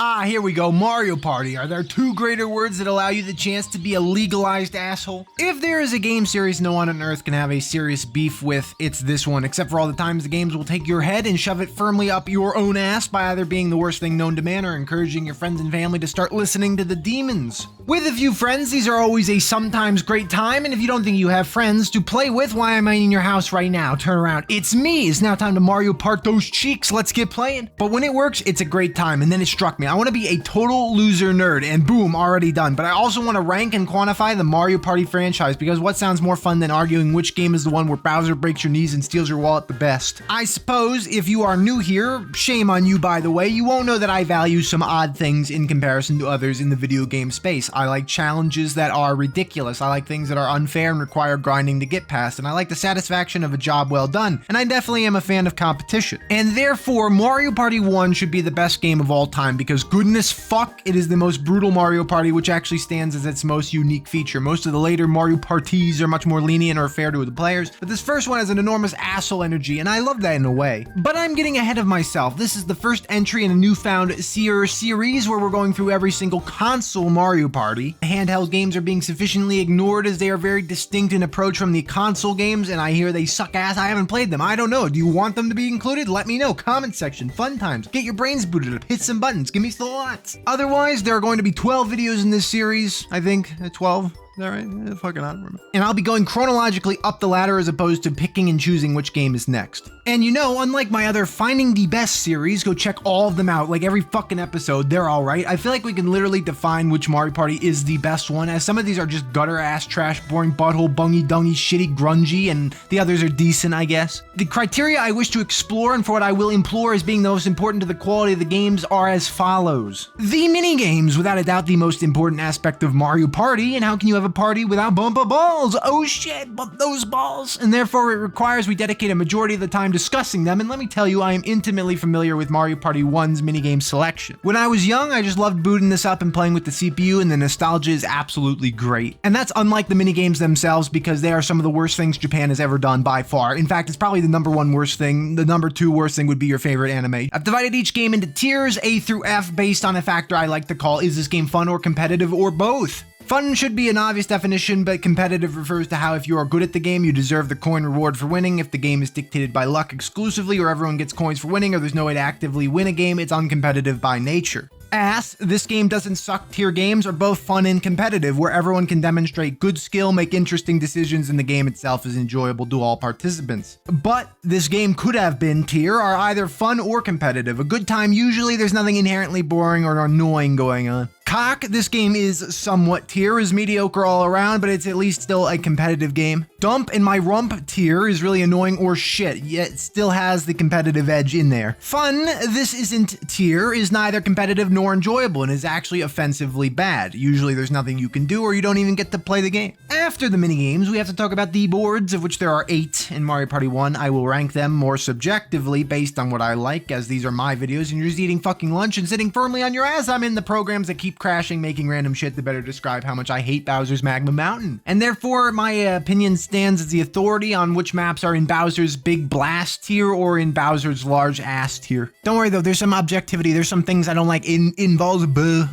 Ah, here we go, Mario Party. Are there two greater words that allow you the chance to be a legalized asshole? If there is a game series no one on Earth can have a serious beef with, it's this one, except for all the times the games will take your head and shove it firmly up your own ass by either being the worst thing known to man or encouraging your friends and family to start listening to the demons. With a few friends, these are always a sometimes great time, and if you don't think you have friends to play with, why am I in your house right now? Turn around, it's me! It's now time to Mario Part those cheeks, let's get playing. But when it works, it's a great time, and then it struck me. I want to be a total loser nerd, and boom, already done. But I also want to rank and quantify the Mario Party franchise, because what sounds more fun than arguing which game is the one where Bowser breaks your knees and steals your wallet the best? I suppose if you are new here, shame on you by the way, you won't know that I value some odd things in comparison to others in the video game space. I like challenges that are ridiculous, I like things that are unfair and require grinding to get past, and I like the satisfaction of a job well done, and I definitely am a fan of competition. And therefore, Mario Party 1 should be the best game of all time, because goodness fuck, it is the most brutal Mario Party, which actually stands as its most unique feature. Most of the later Mario Parties are much more lenient or fair to the players, but this first one has an enormous asshole energy, and I love that in a way. But I'm getting ahead of myself. This is the first entry in a newfound series where we're going through every single console Mario Party. Handheld games are being sufficiently ignored as they are very distinct in approach from the console games, and I hear they suck ass. I haven't played them. I don't know. Do you want them to be included? Let me know. Comment section. Fun times. Get your brains booted up. Hit some buttons. Give me thoughts. Otherwise, there are going to be 12 videos in this series. I think 12. Is that right? Fucking I don't remember. And I'll be going chronologically up the ladder as opposed to picking and choosing which game is next. And you know, unlike my other Finding the Best series, go check all of them out, like every fucking episode, they're alright. I feel like we can literally define which Mario Party is the best one, as some of these are just gutter ass, trash, boring, butthole, bungy, dungy, shitty, grungy, and the others are decent, I guess. The criteria I wish to explore and for what I will implore as being the most important to the quality of the games are as follows. The mini-games, without a doubt the most important aspect of Mario Party, and how can you have a party without bumper balls? Oh shit, bump those balls! And therefore it requires we dedicate a majority of the time discussing them, and let me tell you, I am intimately familiar with Mario Party 1's minigame selection. When I was young, I just loved booting this up and playing with the CPU, and the nostalgia is absolutely great. And that's unlike the minigames themselves, because they are some of the worst things Japan has ever done by far. In fact, it's probably the number one worst thing. The number two worst thing would be your favorite anime. I've divided each game into tiers, A through F, based on a factor I like to call, is this game fun or competitive or both? Fun should be an obvious definition, but competitive refers to how if you are good at the game, you deserve the coin reward for winning. If the game is dictated by luck exclusively, or everyone gets coins for winning, or there's no way to actively win a game, it's uncompetitive by nature. Ass, this game doesn't suck tier games are both fun and competitive, where everyone can demonstrate good skill, make interesting decisions, and the game itself is enjoyable to all participants. But this game could have been tier are either fun or competitive. A good time, usually there's nothing inherently boring or annoying going on. Cock, this game is somewhat tier, is mediocre all around, but it's at least still a competitive game. Dump and my rump tier is really annoying or shit, yet it still has the competitive edge in there. Fun, this isn't tier, is neither competitive nor enjoyable and is actually offensively bad. Usually there's nothing you can do or you don't even get to play the game. After the minigames, we have to talk about the boards, of which there are 8 in Mario Party 1. I will rank them more subjectively based on what I like, as these are my videos and you're just eating fucking lunch and sitting firmly on your ass. I'm in the programs that keep crashing, making random shit to better describe how much I hate Bowser's Magma Mountain. And therefore, my opinion stands as the authority on which maps are in Bowser's Big Blast tier or in Bowser's Large Ass tier. Don't worry though, there's some objectivity. There's some things I don't like. Involves boo,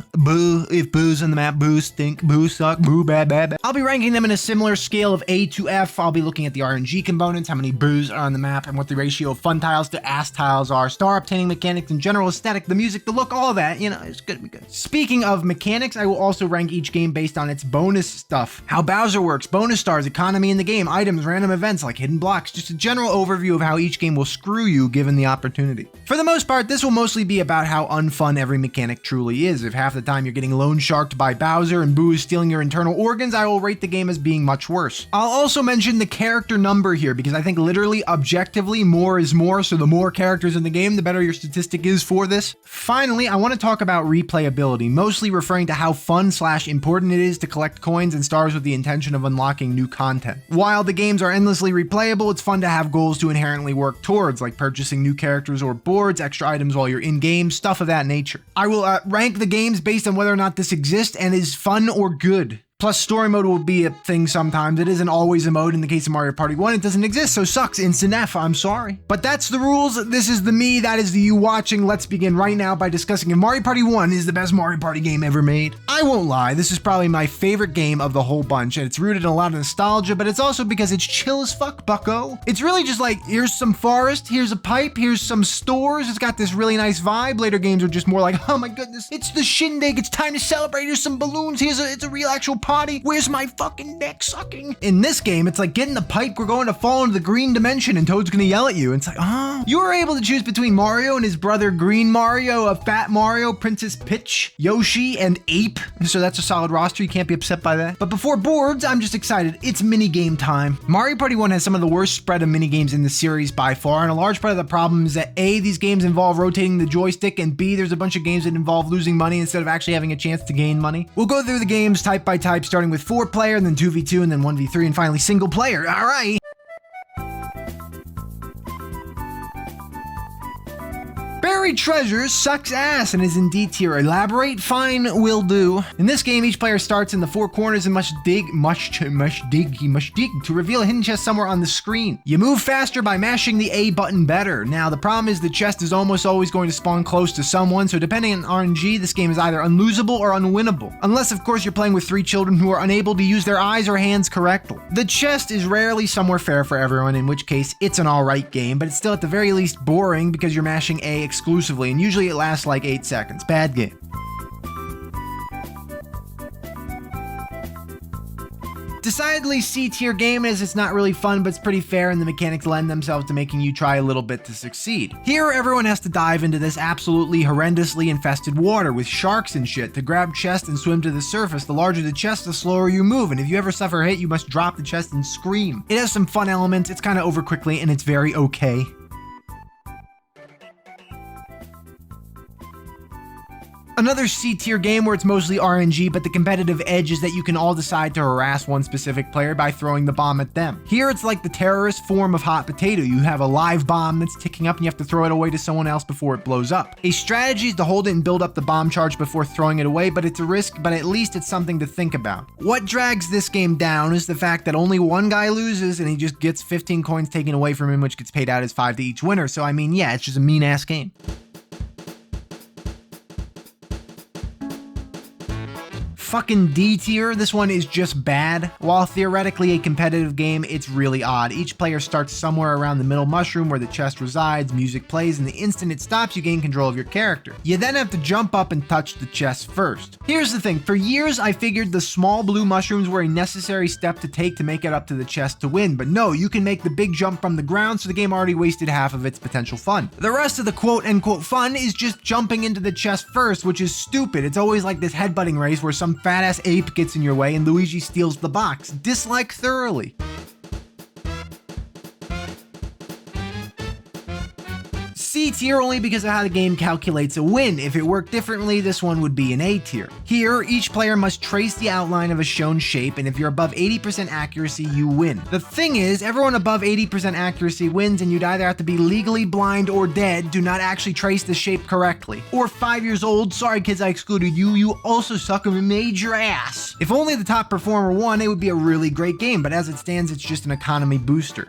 if boo's in the map, boo stink, boo suck, boo bad. I'll be ranking them in a similar scale of A to F. I'll be looking at the RNG components, how many boos are on the map, and what the ratio of fun tiles to ass tiles are, star obtaining mechanics, and general aesthetic, the music, the look, all that, you know, it's gonna be good. Speaking of mechanics, I will also rank each game based on its bonus stuff. How Bowser works, bonus stars, economy in the game, items, random events like hidden blocks, just a general overview of how each game will screw you given the opportunity. For the most part, this will mostly be about how unfun every mechanic truly is. If half the time you're getting loan sharked by Bowser and Boo is stealing your internal organs, I will rate the game as being much worse. I'll also mention the character number here, because I think literally, objectively, more is more, so the more characters in the game, the better your statistic is for this. Finally, I want to talk about replayability, mostly referring to how fun/important it is to collect coins and stars with the intention of unlocking new content. While the games are endlessly replayable, it's fun to have goals to inherently work towards, like purchasing new characters or boards, extra items while you're in-game, stuff of that nature. I will rank the games based on whether or not this exists and is fun or good. Plus, story mode will be a thing sometimes. It isn't always a mode. In the case of Mario Party 1, it doesn't exist, so sucks. Instant F, I'm sorry. But that's the rules. This is the me, that is the you watching. Let's begin right now by discussing if Mario Party 1 is the best Mario Party game ever made. I won't lie, this is probably my favorite game of the whole bunch, and it's rooted in a lot of nostalgia, but it's also because it's chill as fuck, bucko. It's really just like, here's some forest, here's a pipe, here's some stores. It's got this really nice vibe. Later games are just more like, oh my goodness, it's the shindig, it's time to celebrate, here's some balloons, it's a real actual party, where's my fucking neck sucking? In this game, it's like, get in the pipe, we're going to fall into the green dimension, and Toad's gonna yell at you. It's like, oh. You were able to choose between Mario and his brother Green Mario, a Fat Mario, Princess Peach, Yoshi, and Ape. So that's a solid roster, you can't be upset by that. But before boards, I'm just excited, it's minigame time. Mario Party 1 has some of the worst spread of minigames in the series by far, and a large part of the problem is that A, these games involve rotating the joystick, and B, there's a bunch of games that involve losing money instead of actually having a chance to gain money. We'll go through the games type by type, starting with 4-player, and then 2v2, and then 1v3, and finally single player. All right. Buried Treasures sucks ass and is in D tier. Elaborate? Fine, will do. In this game, each player starts in the four corners and must dig to reveal a hidden chest somewhere on the screen. You move faster by mashing the A button better. Now, the problem is the chest is almost always going to spawn close to someone, so depending on RNG, this game is either unlosable or unwinnable. Unless, of course, you're playing with 3 children who are unable to use their eyes or hands correctly. The chest is rarely somewhere fair for everyone, in which case, it's an alright game, but it's still at the very least boring because you're mashing A exclusively, and usually it lasts like 8 seconds. Bad game. Decidedly C-tier game, as it's not really fun, but it's pretty fair, and the mechanics lend themselves to making you try a little bit to succeed. Here, everyone has to dive into this absolutely horrendously infested water with sharks and shit to grab chest and swim to the surface. The larger the chest, the slower you move, and if you ever suffer a hit, you must drop the chest and scream. It has some fun elements, it's kind of over quickly, and it's very okay. Another C-tier game where it's mostly RNG, but the competitive edge is that you can all decide to harass one specific player by throwing the bomb at them. Here, it's like the terrorist form of hot potato. You have a live bomb that's ticking up and you have to throw it away to someone else before it blows up. A strategy is to hold it and build up the bomb charge before throwing it away, but it's a risk, but at least it's something to think about. What drags this game down is the fact that only one guy loses and he just gets 15 coins taken away from him, which gets paid out as 5 to each winner. So I mean, yeah, it's just a mean-ass game. Fucking D tier, this one is just bad. While theoretically a competitive game, it's really odd. Each player starts somewhere around the middle mushroom where the chest resides, music plays, and the instant it stops, you gain control of your character. You then have to jump up and touch the chest first. Here's the thing, for years I figured the small blue mushrooms were a necessary step to take to make it up to the chest to win, but no, you can make the big jump from the ground, so the game already wasted half of its potential fun. The rest of the quote-unquote fun is just jumping into the chest first, which is stupid. It's always like this headbutting race where some fat-ass ape gets in your way and Luigi steals the box. Dislike thoroughly. C tier only because of how the game calculates a win. If it worked differently, this one would be an A tier. Here, each player must trace the outline of a shown shape, and if you're above 80% accuracy, you win. The thing is, everyone above 80% accuracy wins, and you'd either have to be legally blind or dead, do not actually trace the shape correctly. Or 5 years old, sorry kids I excluded you, you also suck and made your ass. If only the top performer won, it would be a really great game, but as it stands, it's just an economy booster.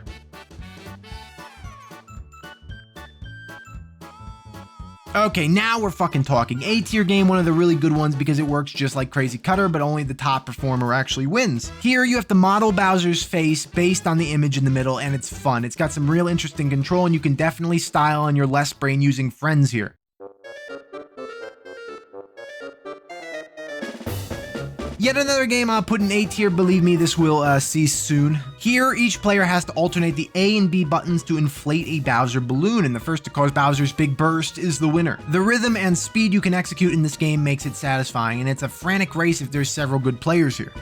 Okay, now we're fucking talking. A tier game, one of the really good ones because it works just like Crazy Cutter, but only the top performer actually wins. Here, you have to model Bowser's face based on the image in the middle, and it's fun. It's got some real interesting control, and you can definitely style on your less brain-using friends here. Yet another game I'll put in A tier, believe me, this will cease soon. Here, each player has to alternate the A and B buttons to inflate a Bowser balloon, and the first to cause Bowser's big burst is the winner. The rhythm and speed you can execute in this game makes it satisfying, and it's a frantic race if there's several good players here.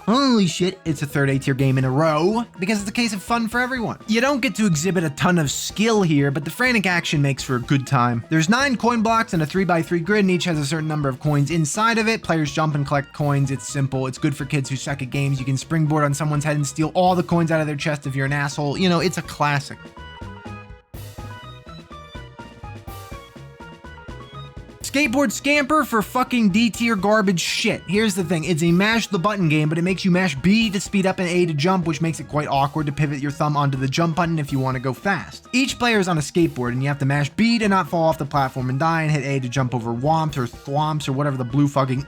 Holy shit, it's a third A tier game in a row, because it's a case of fun for everyone. You don't get to exhibit a ton of skill here, but the frantic action makes for a good time. There's 9 coin blocks and a 3x3 grid, and each has a certain number of coins inside of it. Players jump and collect coins. It's simple. It's good for kids who suck at games. You can springboard on someone's head and steal all the coins out of their chest if you're an asshole. You know, it's a classic. Skateboard Scamper for fucking D tier garbage shit. Here's the thing, it's a mash the button game, but it makes you mash B to speed up and A to jump, which makes it quite awkward to pivot your thumb onto the jump button if you want to go fast. Each player is on a skateboard and you have to mash B to not fall off the platform and die, and hit A to jump over womps or thwomps or whatever the blue fucking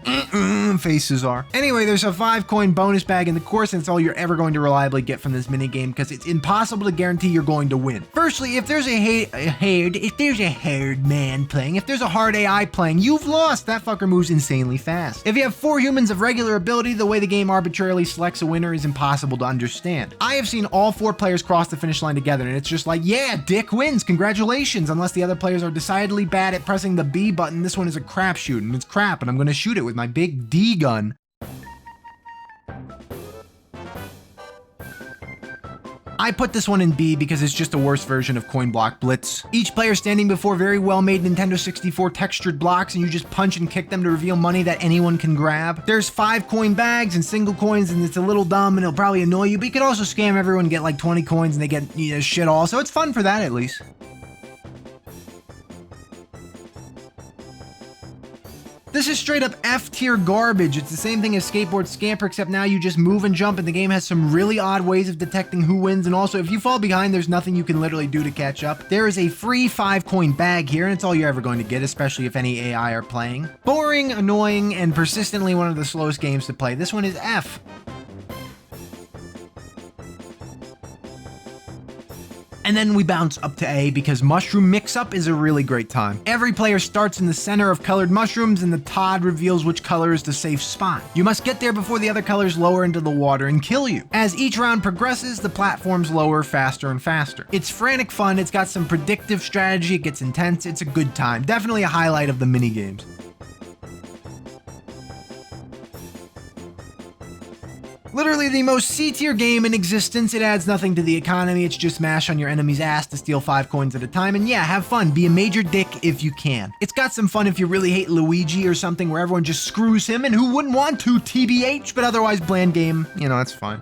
faces are. Anyway, there's a 5-coin bonus bag in the course, and it's all you're ever going to reliably get from this minigame because it's impossible to guarantee you're going to win. Firstly, if there's a haired man playing, if there's a hard AI playing, you've lost. That fucker moves insanely fast. If you have 4 humans of regular ability, the way the game arbitrarily selects a winner is impossible to understand. I have seen all 4 players cross the finish line together, and it's just like, yeah, Dick wins, congratulations, unless the other players are decidedly bad at pressing the B button. This one is a crapshoot, and it's crap, and I'm gonna shoot it with my big D gun. I put this one in B because it's just a worse version of Coin Block Blitz. Each player standing before very well-made Nintendo 64 textured blocks, and you just punch and kick them to reveal money that anyone can grab. There's 5-coin bags and single coins, and it's a little dumb and it'll probably annoy you, but you could also scam everyone and get like 20 coins and they get, you know, shit all, so it's fun for that at least. This is straight up F tier garbage. It's the same thing as Skateboard Scamper, except now you just move and jump, and the game has some really odd ways of detecting who wins, and also if you fall behind, there's nothing you can literally do to catch up. There is a free 5-coin bag here, and it's all you're ever going to get, especially if any AI are playing. Boring, annoying, and persistently one of the slowest games to play. This one is F. And then we bounce up to A because Mushroom Mix-Up is a really great time. Every player starts in the center of colored mushrooms, and the Todd reveals which color is the safe spot. You must get there before the other colors lower into the water and kill you. As each round progresses, the platforms lower faster and faster. It's frantic fun, it's got some predictive strategy, it gets intense, it's a good time. Definitely a highlight of the minigames. Literally the most C-tier game in existence. It adds nothing to the economy, it's just mash on your enemy's ass to steal 5 coins at a time, and yeah, have fun, be a major dick if you can. It's got some fun if you really hate Luigi or something where everyone just screws him, and who wouldn't want to, TBH, but otherwise bland game, you know, that's fine.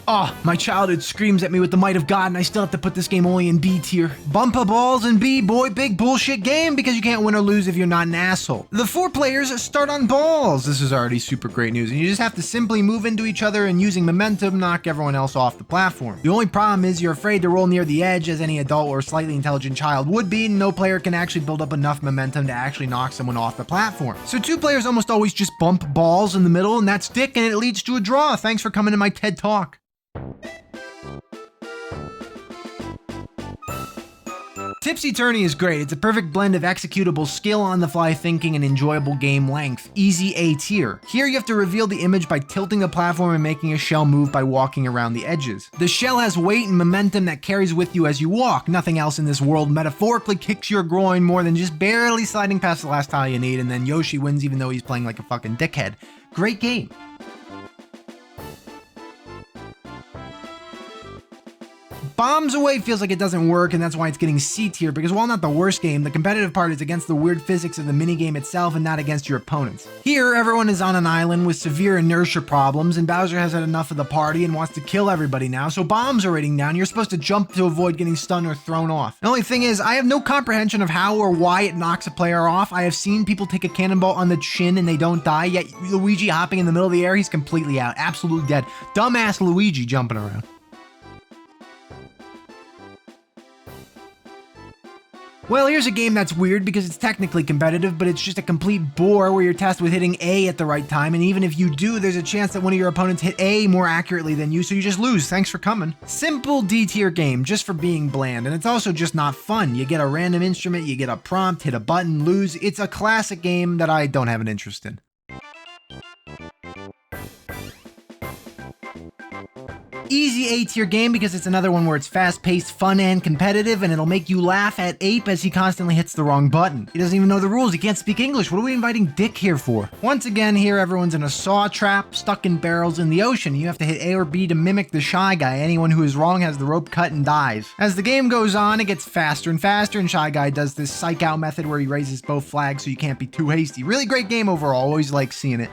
Oh, my childhood screams at me with the might of God, and I still have to put this game only in B tier. Bumpa balls in B, boy, big bullshit game, because you can't win or lose if you're not an asshole. The 4 players start on balls. This is already super great news, and you just have to simply move into each other and using momentum knock everyone else off the platform. The only problem is you're afraid to roll near the edge, as any adult or slightly intelligent child would be, and no player can actually build up enough momentum to actually knock someone off the platform. So 2 players almost always just bump balls in the middle, and that's dick, and it leads to a draw. Thanks for coming to my TED Talk. Tipsy Tourney is great. It's a perfect blend of executable skill, on-the-fly thinking, and enjoyable game length. Easy A tier. Here you have to reveal the image by tilting the platform and making a shell move by walking around the edges. The shell has weight and momentum that carries with you as you walk. Nothing else in this world metaphorically kicks your groin more than just barely sliding past the last tile you need, and then Yoshi wins even though he's playing like a fucking dickhead. Great game. Bombs Away feels like it doesn't work, and that's why it's getting C tier, because while not the worst game, the competitive part is against the weird physics of the minigame itself and not against your opponents. Here, everyone is on an island with severe inertia problems, and Bowser has had enough of the party and wants to kill everybody now, so bombs are raining down. You're supposed to jump to avoid getting stunned or thrown off. The only thing is, I have no comprehension of how or why it knocks a player off. I have seen people take a cannonball on the chin and they don't die, yet Luigi hopping in the middle of the air, he's completely out, absolutely dead. Dumbass Luigi jumping around. Well, here's a game that's weird because it's technically competitive, but it's just a complete bore where you're tasked with hitting A at the right time, and even if you do, there's a chance that one of your opponents hit A more accurately than you, so you just lose. Thanks for coming. Simple D tier game, just for being bland, and it's also just not fun. You get a random instrument, you get a prompt, hit a button, lose. It's a classic game that I don't have an interest in. Easy A tier game because it's another one where it's fast-paced, fun, and competitive, and it'll make you laugh at Ape as he constantly hits the wrong button. He doesn't even know the rules, he can't speak English, what are we inviting Dick here for? Once again, here everyone's in a saw trap, stuck in barrels in the ocean. You have to hit A or B to mimic the Shy Guy. Anyone who is wrong has the rope cut and dies. As the game goes on, it gets faster and faster, and Shy Guy does this psych-out method where he raises both flags so you can't be too hasty. Really great game overall, always like seeing it.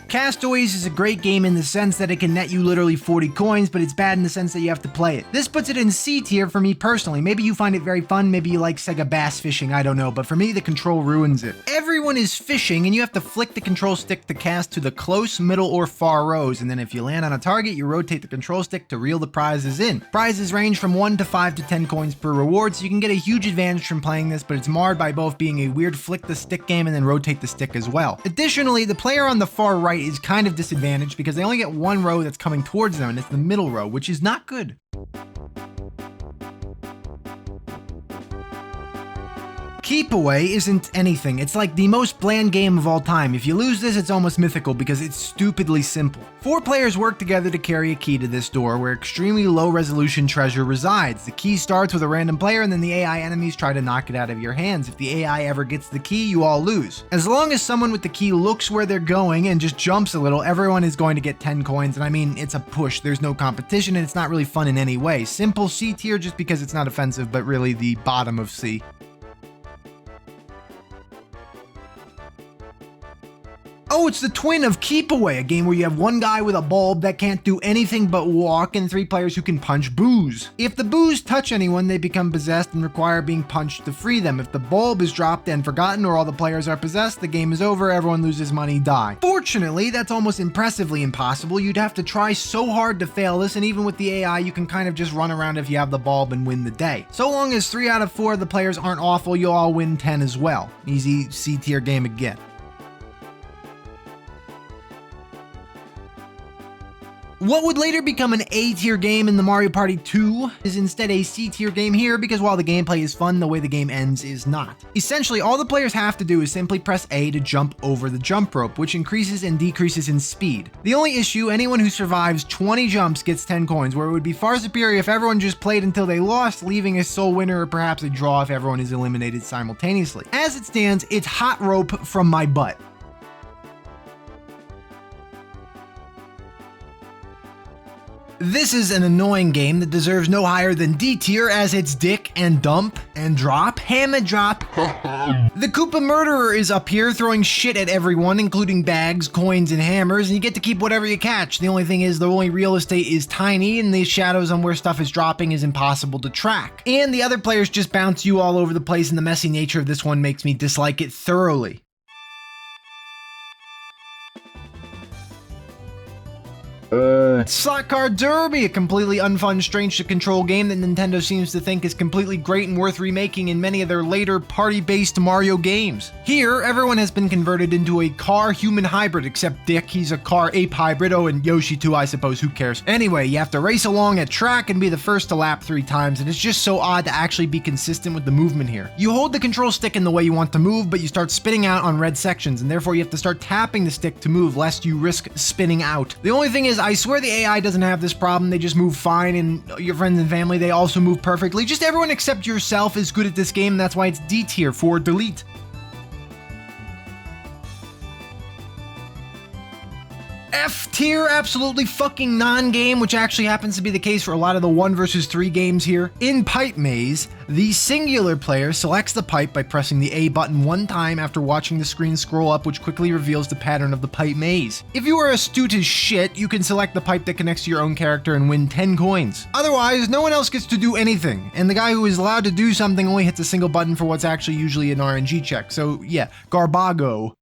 Castaways is a great game in the sense that it can net you literally 40 coins, but it's bad in the sense that you have to play it. This puts it in C tier for me personally. Maybe you find it very fun, maybe you like Sega bass fishing, I don't know, but for me the control ruins it. Everyone is fishing and you have to flick the control stick to cast to the close, middle, or far rows, and then if you land on a target, you rotate the control stick to reel the prizes in. Prizes range from 1 to 5 to 10 coins per reward, so you can get a huge advantage from playing this, but it's marred by both being a weird flick the stick game and then rotate the stick as well. Additionally, the player on the far right is kind of disadvantaged because they only get one row that's coming towards them, and it's the middle row, which is not good. Keep Away isn't anything. It's like the most bland game of all time. If you lose this, it's almost mythical because it's stupidly simple. 4 players work together to carry a key to this door where extremely low resolution treasure resides. The key starts with a random player and then the AI enemies try to knock it out of your hands. If the AI ever gets the key, you all lose. As long as someone with the key looks where they're going and just jumps a little, everyone is going to get 10 coins. And I mean, it's a push. There's no competition and it's not really fun in any way. Simple C tier just because it's not offensive, but really the bottom of C. Oh, it's the twin of Keep Away, a game where you have one guy with a bulb that can't do anything but walk and 3 players who can punch boos. If the boos touch anyone, they become possessed and require being punched to free them. If the bulb is dropped and forgotten or all the players are possessed, the game is over, everyone loses money, die. Fortunately, that's almost impressively impossible. You'd have to try so hard to fail this, and even with the AI, you can kind of just run around if you have the bulb and win the day. So long as 3 out of 4 of the players aren't awful, you'll all win 10 as well. Easy C tier game again. What would later become an A tier game in the Mario Party 2 is instead a C tier game here because while the gameplay is fun, the way the game ends is not. Essentially, all the players have to do is simply press A to jump over the jump rope, which increases and decreases in speed. The only issue, anyone who survives 20 jumps gets 10 coins, where it would be far superior if everyone just played until they lost, leaving a sole winner or perhaps a draw if everyone is eliminated simultaneously. As it stands, it's hot rope from my butt. This is an annoying game that deserves no higher than D tier as it's dick and dump and drop, hammer drop. The Koopa Murderer is up here throwing shit at everyone, including bags, coins, and hammers, and you get to keep whatever you catch. The only thing is the only real estate is tiny and the shadows on where stuff is dropping is impossible to track. And the other players just bounce you all over the place, and the messy nature of this one makes me dislike it thoroughly. Slot Car Derby, a completely unfun, strange to control game that Nintendo seems to think is completely great and worth remaking in many of their later party-based Mario games. Here, everyone has been converted into a car-human hybrid, except Dick, he's a car-ape hybrid. Oh, and Yoshi too, I suppose, who cares? Anyway, you have to race along a track and be the first to lap 3 times, and it's just so odd to actually be consistent with the movement here. You hold the control stick in the way you want to move, but you start spinning out on red sections, and therefore you have to start tapping the stick to move, lest you risk spinning out. The only thing is, I swear the AI doesn't have this problem, they just move fine, and your friends and family, they also move perfectly. Just everyone except yourself is good at this game, and that's why it's D tier for delete. F tier, absolutely fucking non-game, which actually happens to be the case for a lot of the 1 versus 3 games here. In Pipe Maze, the singular player selects the pipe by pressing the A button 1 time after watching the screen scroll up, which quickly reveals the pattern of the pipe maze. If you are astute as shit, you can select the pipe that connects to your own character and win 10 coins. Otherwise, no one else gets to do anything, and the guy who is allowed to do something only hits a single button for what's actually usually an RNG check. So yeah, Garbago.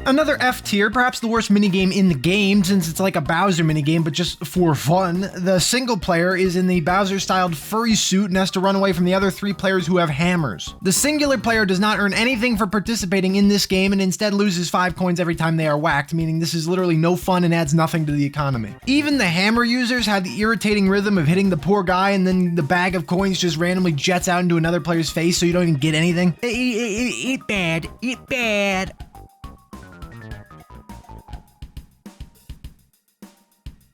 Another F tier, perhaps the worst minigame in the game, since it's like a Bowser minigame, but just for fun. The single player is in the Bowser-styled furry suit and has to run away from the other 3 players who have hammers. The singular player does not earn anything for participating in this game and instead loses 5 coins every time they are whacked, meaning this is literally no fun and adds nothing to the economy. Even the hammer users had the irritating rhythm of hitting the poor guy and then the bag of coins just randomly jets out into another player's face so you don't even get anything. It bad.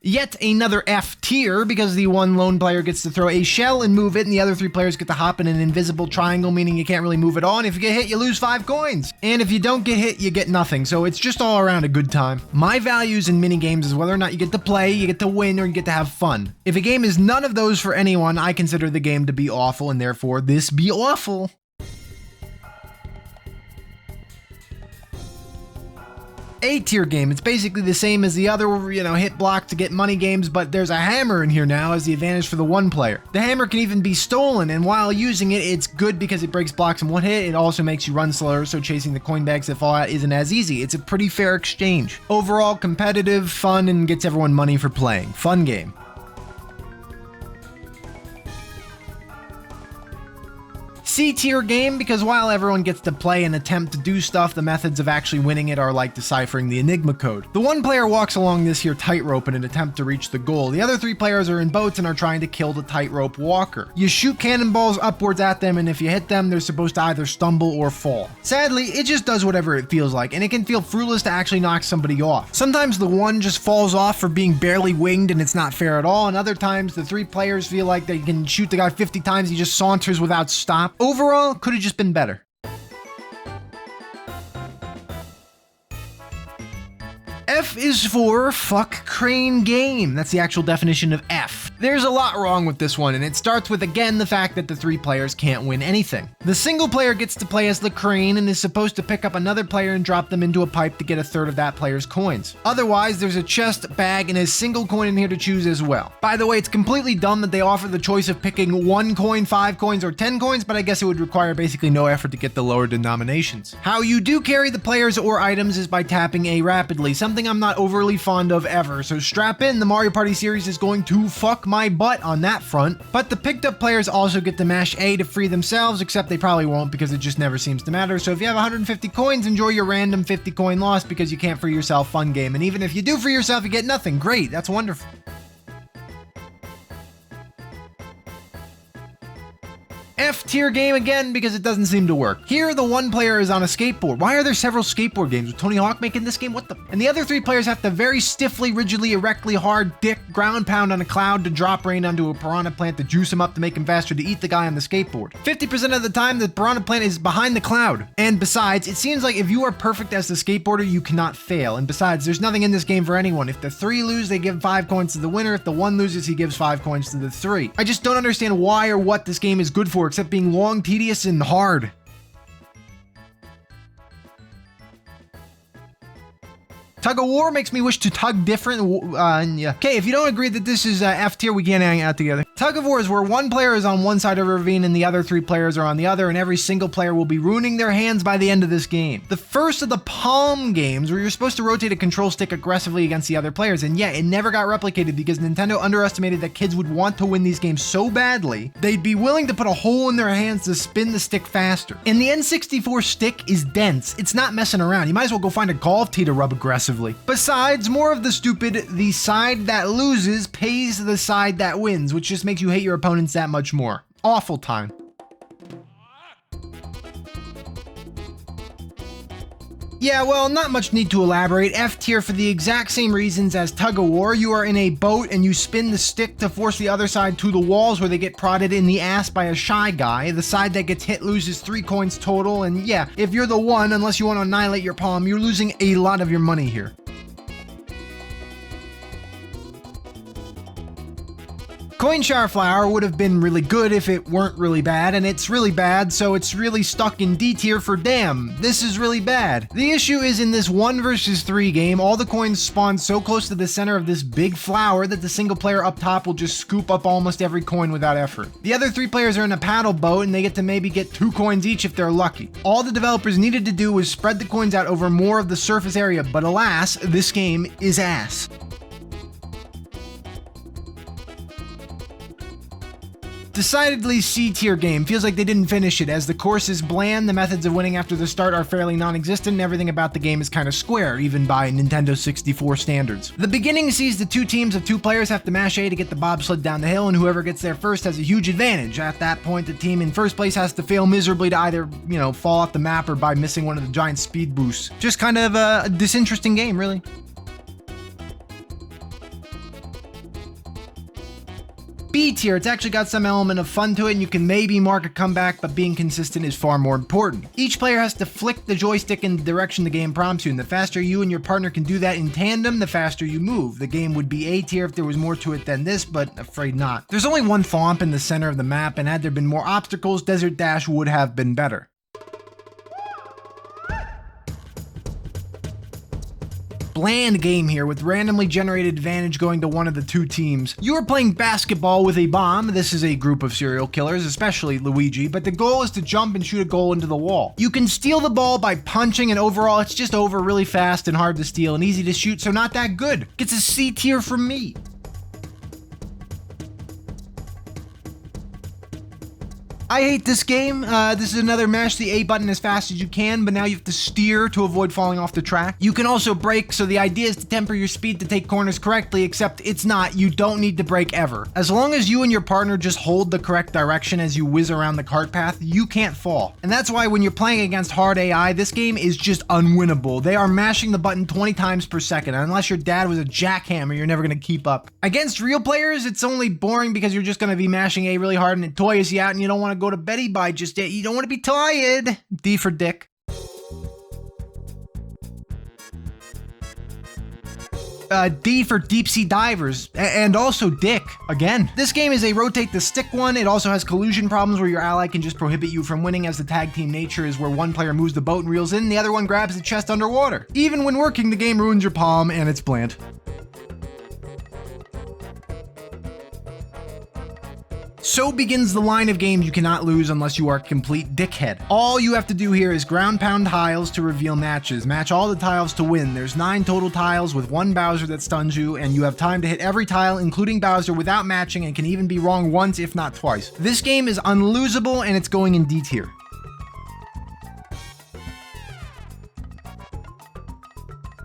Yet another F tier, because the one lone player gets to throw a shell and move it, and the other 3 players get to hop in an invisible triangle, meaning you can't really move at all, and if you get hit, you lose 5 coins. And if you don't get hit, you get nothing, so it's just all around a good time. My values in minigames is whether or not you get to play, you get to win, or you get to have fun. If a game is none of those for anyone, I consider the game to be awful, and therefore this be awful. A tier game. It's basically the same as the other, hit block to get money games, but there's a hammer in here now as the advantage for the one player. The hammer can even be stolen, and while using it, it's good because it breaks blocks in one hit. It also makes you run slower, so chasing the coin bags that fall out isn't as easy. It's a pretty fair exchange. Overall, competitive, fun, and gets everyone money for playing. Fun game. C tier game because while everyone gets to play and attempt to do stuff, the methods of actually winning it are like deciphering the Enigma code. The one player walks along this here tightrope in an attempt to reach the goal. The other three players are in boats and are trying to kill the tightrope walker. You shoot cannonballs upwards at them, and if you hit them, they're supposed to either stumble or fall. Sadly, it just does whatever it feels like, and it can feel fruitless to actually knock somebody off. Sometimes the one just falls off for being barely winged and it's not fair at all, and other times the three players feel like they can shoot the guy 50 times, he just saunters without stop. Overall, could have just been better. F is for fuck crane game. That's the actual definition of F. There's a lot wrong with this one, and it starts with, again, the fact that the three players can't win anything. The single player gets to play as the crane and is supposed to pick up another player and drop them into a pipe to get a third of that player's coins. Otherwise, there's a chest, bag, and a single coin in here to choose as well. By the way, it's completely dumb that they offer the choice of picking 1 coin, 5 coins, or 10 coins, but I guess it would require basically no effort to get the lower denominations. How you do carry the players or items is by tapping A rapidly, something I'm not overly fond of ever, so strap in, the Mario Party series is going to fuck my butt on that front. But the picked up players also get to mash A to free themselves, except they probably won't because it just never seems to matter. So if you have 150 coins, enjoy your random 50 coin loss because you can't free yourself. Fun game. And even if you do free yourself, you get nothing. Great, that's wonderful. F tier game again because it doesn't seem to work. Here, the one player is on a skateboard. Why are there several skateboard games? Was Tony Hawk making this game? What the? And the other three players have to very stiffly, rigidly, erectly, hard, dick, ground pound on a cloud to drop rain onto a piranha plant to juice him up to make him faster to eat the guy on the skateboard. 50% of the time, the piranha plant is behind the cloud. And besides, it seems like if you are perfect as the skateboarder, you cannot fail. And besides, there's nothing in this game for anyone. If the three lose, they give 5 coins to the winner. If the one loses, he gives 5 coins to the three. I just don't understand why or what this game is good for, except being long, tedious, and hard. Tug of War makes me wish to tug different. Yeah. Okay, if you don't agree that this is F tier, we can't hang out together. Tug of War is where one player is on one side of a ravine and the other three players are on the other, and every single player will be ruining their hands by the end of this game. The first of the Palm games where you're supposed to rotate a control stick aggressively against the other players, and yeah, it never got replicated because Nintendo underestimated that kids would want to win these games so badly, they'd be willing to put a hole in their hands to spin the stick faster. And the N64 stick is dense. It's not messing around. You might as well go find a golf tee to rub aggressively. Besides, more of the stupid, the side that loses pays the side that wins, which just makes you hate your opponents that much more. Awful time. Yeah, well, not much need to elaborate. F tier for the exact same reasons as Tug of War. You are in a boat and you spin the stick to force the other side to the walls where they get prodded in the ass by a shy guy. The side that gets hit loses 3 coins total, and yeah, if you're the one, unless you want to annihilate your palm, you're losing a lot of your money here. Coin Shower Flower would have been really good if it weren't really bad, and it's really bad, so it's really stuck in D tier for damn, this is really bad. The issue is in this 1 versus 3 game, all the coins spawn so close to the center of this big flower that the single player up top will just scoop up almost every coin without effort. The other 3 players are in a paddle boat and they get to maybe get 2 coins each if they're lucky. All the developers needed to do was spread the coins out over more of the surface area, but alas, this game is ass. Decidedly C tier game. Feels like they didn't finish it, as the course is bland, the methods of winning after the start are fairly non-existent, and everything about the game is kind of square, even by Nintendo 64 standards. The beginning sees the 2 teams of 2 players have to mash A to get the bobsled down the hill, and whoever gets there first has a huge advantage. At that point, the team in first place has to fail miserably to either, fall off the map or by missing one of the giant speed boosts. Just kind of a disinteresting game, really. B tier, it's actually got some element of fun to it and you can maybe mark a comeback, but being consistent is far more important. Each player has to flick the joystick in the direction the game prompts you, and the faster you and your partner can do that in tandem, the faster you move. The game would be A tier if there was more to it than this, but afraid not. There's only one thwomp in the center of the map, and had there been more obstacles, Desert Dash would have been better. bland game here with randomly generated advantage going to one of the two teams. You are playing basketball with a bomb. This is a group of serial killers, especially Luigi, but the goal is to jump and shoot a goal into the wall. You can steal the ball by punching, and overall it's just over really fast and hard to steal and easy to shoot, so not that good. Gets a C tier from me. I hate this game. This is another mash the A button as fast as you can, but now you have to steer to avoid falling off the track. You can also brake, so the idea is to temper your speed to take corners correctly, except it's not. You don't need to brake ever. As long as you and your partner just hold the correct direction as you whiz around the cart path, you can't fall. And that's why when you're playing against hard AI, this game is just unwinnable. They are mashing the button 20 times per second, and unless your dad was a jackhammer, you're never gonna keep up. Against real players, it's only boring because you're just gonna be mashing A really hard and it toys you out and you don't want to go to beddy by just yet. You don't want to be tired. D for dick. D for deep sea divers, and also dick again. This game is a rotate the stick one. It also has collusion problems where your ally can just prohibit you from winning, as the tag team nature is where one player moves the boat and reels in, and the other one grabs the chest underwater. Even when working, the game ruins your palm, and it's bland. So begins the line of games you cannot lose unless you are a complete dickhead. All you have to do here is ground pound tiles to reveal matches. Match all the tiles to win. There's 9 total tiles with 1 Bowser that stuns you, and you have time to hit every tile, including Bowser, without matching, and can even be wrong once, if not twice. This game is unlosable, and it's going in D tier.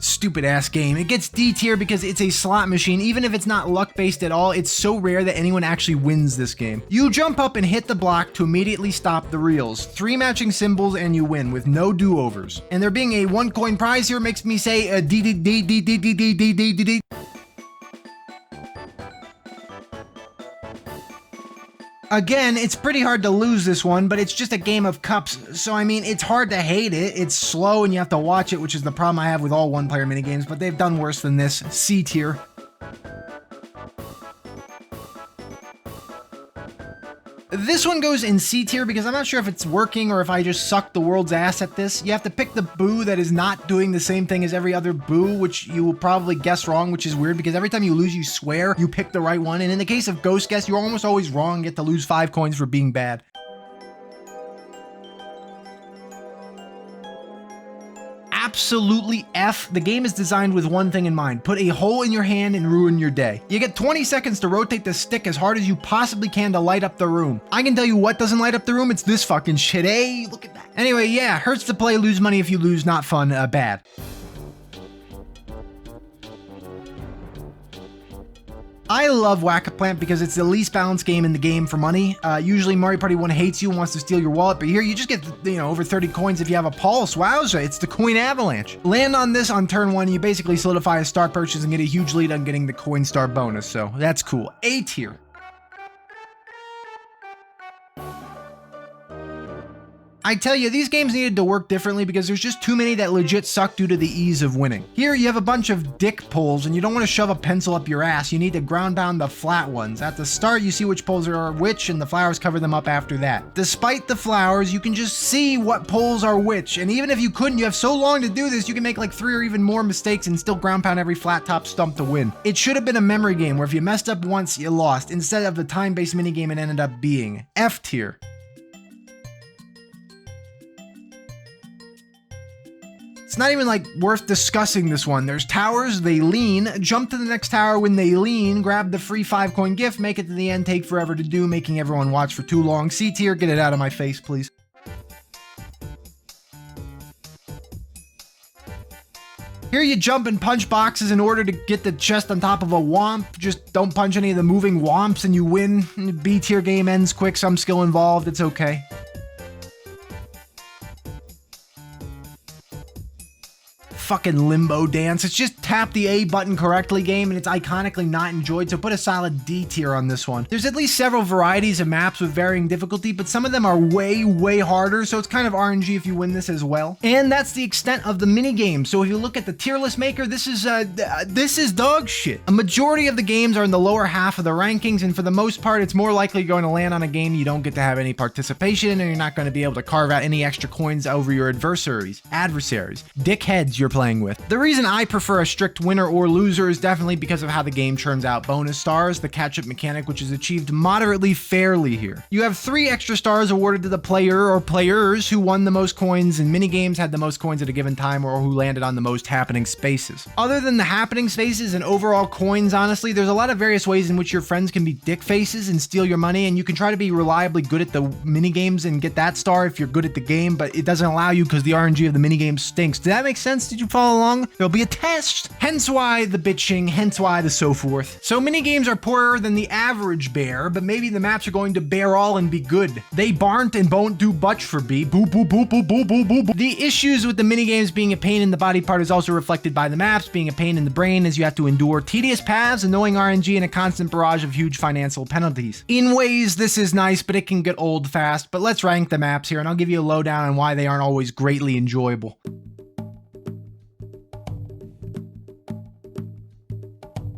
Stupid ass game. It gets D tier because it's a slot machine. Even if it's not luck based at all, it's so rare that anyone actually wins this game. You jump up and hit the block to immediately stop the reels. 3 matching symbols and you win with no do-overs. And there being a 1 coin prize here makes me say D D D D D D D D D D. Again, it's pretty hard to lose this one, but it's just a game of cups, so I mean, it's hard to hate it. It's slow and you have to watch it, which is the problem I have with all one-player minigames, but they've done worse than this. C tier. This one goes in C tier because I'm not sure if it's working or if I just suck the world's ass at this. You have to pick the boo that is not doing the same thing as every other boo, which you will probably guess wrong, which is weird because every time you lose, you swear you pick the right one. And in the case of Ghost Guess, you're almost always wrong and get to lose 5 coins for being bad. Absolutely F. The game is designed with one thing in mind. Put a hole in your hand and ruin your day. You get 20 seconds to rotate the stick as hard as you possibly can to light up the room. I can tell you what doesn't light up the room. It's this fucking shit. Hey, look at that. Anyway, yeah, hurts to play, lose money if you lose, not fun, bad. I love Whack-A-Plant because it's the least balanced game in the game for money. Usually Mario Party 1 hates you and wants to steal your wallet, but here you just get, over 30 coins if you have a pulse. Wowza, it's the coin avalanche. Land on this on turn 1, you basically solidify a star purchase and get a huge lead on getting the coin star bonus, so that's cool. A tier. I tell you, these games needed to work differently because there's just too many that legit suck due to the ease of winning. Here, you have a bunch of dick pulls and you don't want to shove a pencil up your ass. You need to ground pound the flat ones. At the start, you see which pulls are which and the flowers cover them up after that. Despite the flowers, you can just see what pulls are which. And even if you couldn't, you have so long to do this, you can make like 3 or even more mistakes and still ground pound every flat top stump to win. It should have been a memory game where if you messed up once, you lost, instead of the time-based minigame it ended up being. F tier. It's not even like worth discussing this one. There's towers, they lean, jump to the next tower when they lean, grab the free 5 coin gift, make it to the end, take forever to do, making everyone watch for too long. C tier, get it out of my face, please. Here you jump and punch boxes in order to get the chest on top of a womp. Just don't punch any of the moving womps and you win. B tier game ends quick, some skill involved, it's okay. Fucking limbo dance. It's just tap the A button correctly game and it's iconically not enjoyed, so put a solid D tier on this one. There's at least several varieties of maps with varying difficulty, but some of them are way harder, so it's kind of RNG if you win this as well. And that's the extent of the minigame. So if you look at the tier list maker, this is dog shit. A majority of the games are in the lower half of the rankings, and for the most part, it's more likely you're going to land on a game you don't get to have any participation in, and you're not going to be able to carve out any extra coins over your adversaries. Dickheads you're playing playing with. The reason I prefer a strict winner or loser is definitely because of how the game churns out bonus stars, the catch-up mechanic, which is achieved moderately fairly here. You have 3 extra stars awarded to the player or players who won the most coins in minigames, had the most coins at a given time, or who landed on the most happening spaces. Other than the happening spaces and overall coins, honestly, there's a lot of various ways in which your friends can be dick faces and steal your money, and you can try to be reliably good at the minigames and get that star if you're good at the game, but it doesn't allow you because the RNG of the minigame stinks. Did that make sense? Did you follow along? There'll be a test. Hence why the bitching, hence why the so forth. So minigames are poorer than the average bear, but maybe the maps are going to bear all and be good. They barn't and won't do much for B. Boo boo boo boo boo boo boo boo. The issues with the minigames being a pain in the body part is also reflected by the maps being a pain in the brain, as you have to endure tedious paths, annoying RNG, and a constant barrage of huge financial penalties. In ways, this is nice, but it can get old fast. But let's rank the maps here, and I'll give you a lowdown on why they aren't always greatly enjoyable.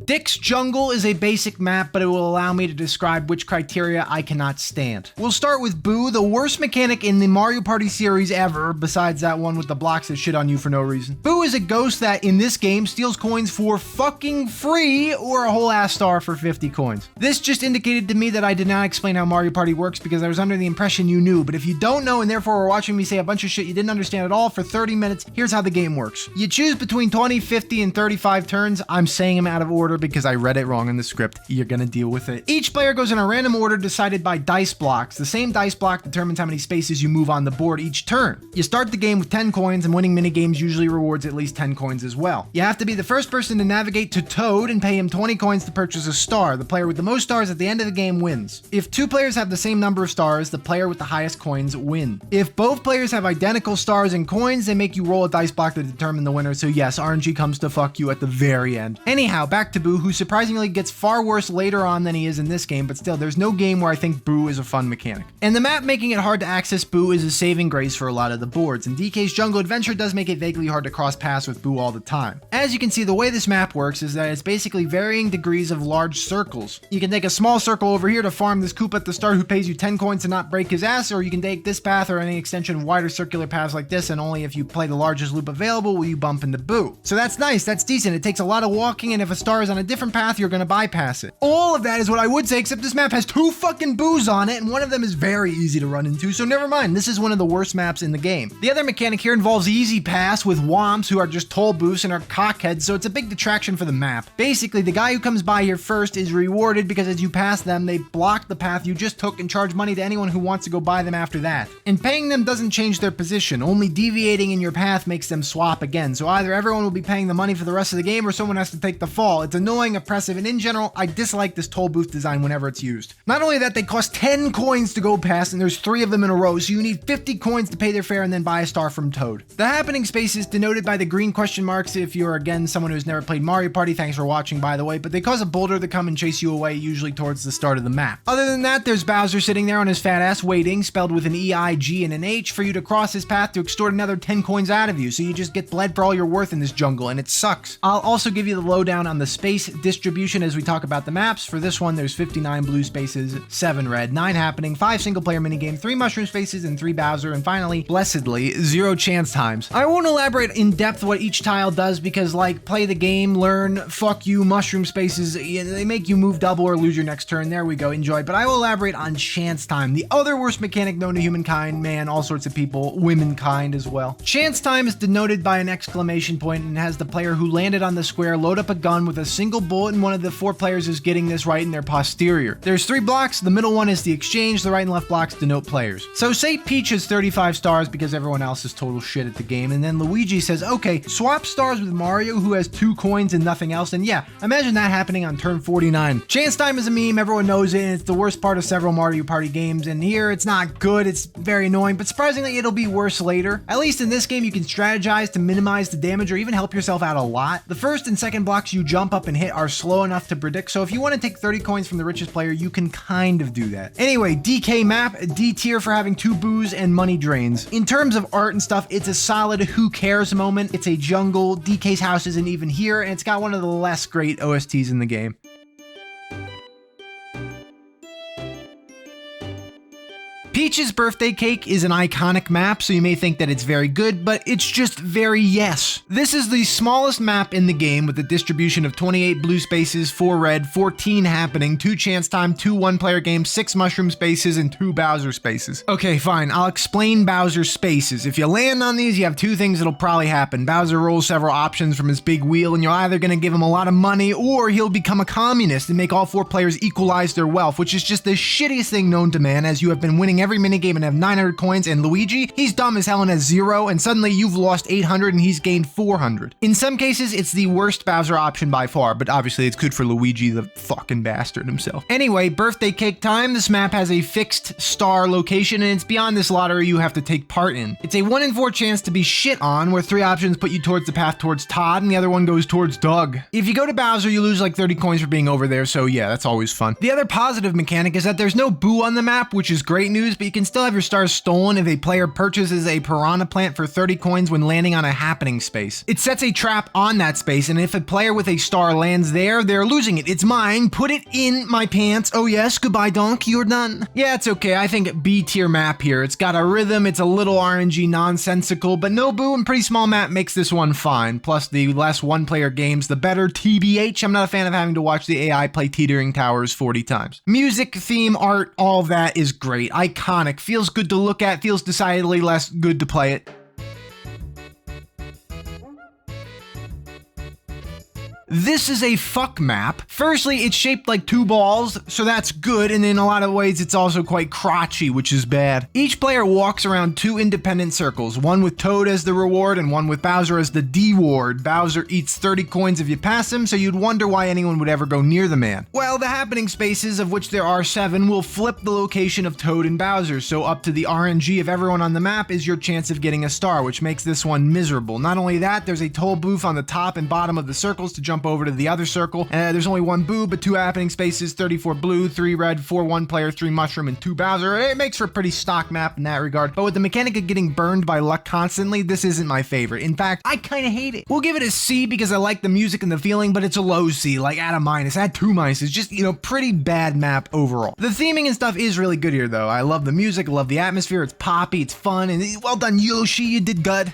Dick's Jungle is a basic map, but it will allow me to describe which criteria I cannot stand. We'll start with Boo, the worst mechanic in the Mario Party series ever, besides that one with the blocks that shit on you for no reason. Boo is a ghost that, in this game, steals coins for fucking free, or a whole ass star for 50 coins. This just indicated to me that I did not explain how Mario Party works because I was under the impression you knew, but if you don't know and therefore are watching me say a bunch of shit you didn't understand at all for 30 minutes, here's how the game works. You choose between 20, 50, and 35 turns. I'm saying them out of order because I read it wrong in the script. You're gonna deal with it. Each player goes in a random order decided by dice blocks. The same dice block determines how many spaces you move on the board each turn. You start the game with 10 coins, and winning minigames usually rewards at least 10 coins as well. You have to be the first person to navigate to Toad and pay him 20 coins to purchase a star. The player with the most stars at the end of the game wins. If 2 players have the same number of stars, the player with the highest coins win. If both players have identical stars and coins, they make you roll a dice block to determine the winner, so yes, RNG comes to fuck you at the very end. Anyhow, back to Boo, who surprisingly gets far worse later on than he is in this game, but still, there's no game where I think Boo is a fun mechanic. And the map making it hard to access Boo is a saving grace for a lot of the boards, and DK's Jungle Adventure does make it vaguely hard to cross paths with Boo all the time. As you can see, the way this map works is that it's basically varying degrees of large circles. You can take a small circle over here to farm this Koopa at the start who pays you 10 coins to not break his ass, or you can take this path or any extension of wider circular paths like this, and only if you play the largest loop available will you bump into Boo. So that's nice, that's decent. It takes a lot of walking, and if a star is on a different path, you're gonna bypass it. All of that is what I would say, except this map has 2 fucking Boos on it, and one of them is very easy to run into, so never mind, this is one of the worst maps in the game. The other mechanic here involves Easy Pass with Womps who are just toll boosts and are cockheads, so it's a big detraction for the map. Basically, the guy who comes by here first is rewarded because as you pass them, they block the path you just took and charge money to anyone who wants to go by them after that. And paying them doesn't change their position, only deviating in your path makes them swap again, so either everyone will be paying the money for the rest of the game or someone has to take the fall. It's annoying, oppressive, and in general, I dislike this toll booth design whenever it's used. Not only that, they cost 10 coins to go past, and there's 3 of them in a row, so you need 50 coins to pay their fare and then buy a star from Toad. The happening space is denoted by the green question marks if you're, again, someone who's never played Mario Party. Thanks for watching, by the way, but they cause a boulder to come and chase you away, usually towards the start of the map. Other than that, there's Bowser sitting there on his fat ass waiting, spelled with an E, I, G, and an H, for you to cross his path to extort another 10 coins out of you, so you just get bled for all your worth in this jungle, and it sucks. I'll also give you the lowdown on the space distribution as we talk about the maps. For this one, there's 59 blue spaces, 7 red, 9 happening, 5 single-player minigame, 3 mushroom spaces, and 3 Bowser, and finally, blessedly, 0 chance times. I won't elaborate in depth what each tile does because, like, play the game, learn, fuck you, mushroom spaces, they make you move double or lose your next turn. There we go, enjoy. But I will elaborate on chance time, the other worst mechanic known to humankind, man, all sorts of people, womankind as well. Chance time is denoted by an exclamation point and has the player who landed on the square load up a gun with a single bullet, and one of the 4 players is getting this right in their posterior. There's 3 blocks, the middle one is the exchange, the right and left blocks denote players. So say Peach has 35 stars because everyone else is total shit at the game, and then Luigi says, okay, swap stars with Mario who has 2 coins and nothing else, and yeah, imagine that happening on turn 49. Chance time is a meme, everyone knows it, and it's the worst part of several Mario Party games, and here it's not good, it's very annoying, but surprisingly it'll be worse later. At least in this game you can strategize to minimize the damage or even help yourself out a lot. The first and second blocks you jump up and hit are slow enough to predict, so if you want to take 30 coins from the richest player, you can kind of do that. Anyway, DK map, D tier for having 2 boos and money drains. In terms of art and stuff, it's a solid who cares moment. It's a jungle, DK's house isn't even here, and it's got one of the less great OSTs in the game. Peach's Birthday Cake is an iconic map, so you may think that it's very good, but it's just very yes. This is the smallest map in the game with a distribution of 28 blue spaces, 4 red, 14 happening, 2 chance time, 2 one-player games, 6 mushroom spaces, and 2 Bowser spaces. Okay, fine, I'll explain Bowser spaces. If you land on these, you have 2 things that'll probably happen. Bowser rolls several options from his big wheel, and you're either gonna give him a lot of money, or he'll become a communist and make all 4 players equalize their wealth, which is just the shittiest thing known to man, as you have been winning every minigame and have 900 coins, and Luigi, he's dumb as hell and has 0, and suddenly you've lost 800 and he's gained 400. In some cases, it's the worst Bowser option by far, but obviously it's good for Luigi, the fucking bastard himself. Anyway, Birthday Cake time. This map has a fixed star location, and it's beyond this lottery you have to take part in. It's a 1 in 4 chance to be shit on, where 3 options put you towards the path towards Todd, and the other one goes towards Doug. If you go to Bowser, you lose like 30 coins for being over there, so yeah, that's always fun. The other positive mechanic is that there's no Boo on the map, which is great news, but you can still have your stars stolen if a player purchases a piranha plant for 30 coins when landing on a happening space. It sets a trap on that space, and if a player with a star lands there, they're losing it. It's mine. Put it in my pants. Oh yes, goodbye donk, you're done. Yeah, it's okay. I think B tier map here. It's got a rhythm, it's a little RNG nonsensical, but no Boo and pretty small map makes this one fine. Plus the less one-player games, the better. TBH, I'm not a fan of having to watch the AI play Teetering Towers 40 times. Music, theme, art, all of that is great. Iconic. Feels good to look at, feels decidedly less good to play it. This is a fuck map. Firstly, it's shaped like 2 balls, so that's good, and in a lot of ways it's also quite crotchy, which is bad. Each player walks around 2 independent circles, one with Toad as the reward and one with Bowser as the D-ward. Bowser eats 30 coins if you pass him, so you'd wonder why anyone would ever go near the man. Well, the happening spaces, of which there are 7, will flip the location of Toad and Bowser, so up to the RNG of everyone on the map is your chance of getting a star, which makes this one miserable. Not only that, there's a toll booth on the top and bottom of the circles to jump over to the other circle. There's only 1 Boo, but 2 happening spaces, 34 blue, 3 red, 4 one-player, 3 mushroom, and 2 Bowser. It makes for a pretty stock map in that regard, but with the mechanic of getting burned by luck constantly, this isn't my favorite. In fact, I kinda hate it. We'll give it a C because I like the music and the feeling, but it's a low C, like add a minus, add 2 minuses, just, you know, pretty bad map overall. The theming and stuff is really good here though. I love the music, I love the atmosphere, it's poppy, it's fun, and well done Yoshi, you did good.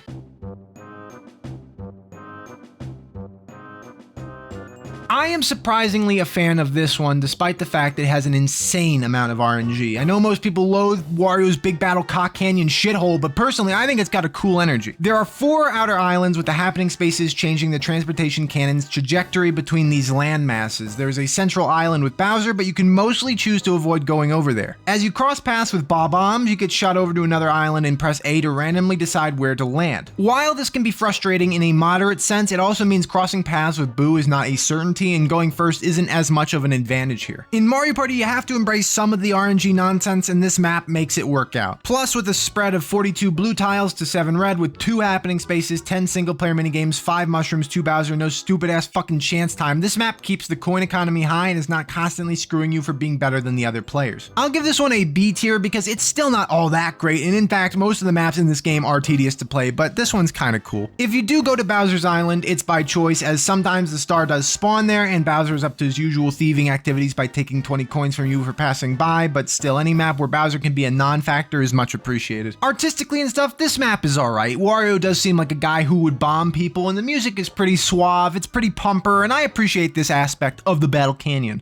I am surprisingly a fan of this one, despite the fact that it has an insane amount of RNG. I know most people loathe Wario's Big Battle Cock Canyon shithole, but personally, I think it's got a cool energy. There are 4 outer islands with the happening spaces changing the transportation cannon's trajectory between these land masses. There's a central island with Bowser, but you can mostly choose to avoid going over there. As you cross paths with Bob-ombs, you get shot over to another island and press A to randomly decide where to land. While this can be frustrating in a moderate sense, it also means crossing paths with Boo is not a certainty, and going first isn't as much of an advantage here. In Mario Party, you have to embrace some of the RNG nonsense, and this map makes it work out. Plus, with a spread of 42 blue tiles to 7 red, with 2 happening spaces, 10 single-player minigames, 5 mushrooms, 2 Bowser, no stupid-ass fucking chance time, this map keeps the coin economy high and is not constantly screwing you for being better than the other players. I'll give this one a B tier because it's still not all that great, and in fact, most of the maps in this game are tedious to play, but this one's kinda cool. If you do go to Bowser's Island, it's by choice, as sometimes the star does spawn there, and Bowser's up to his usual thieving activities by taking 20 coins from you for passing by, but still, any map where Bowser can be a non-factor is much appreciated. Artistically and stuff, this map is alright. Wario does seem like a guy who would bomb people, and the music is pretty suave, it's pretty pumper, and I appreciate this aspect of the Battle Canyon.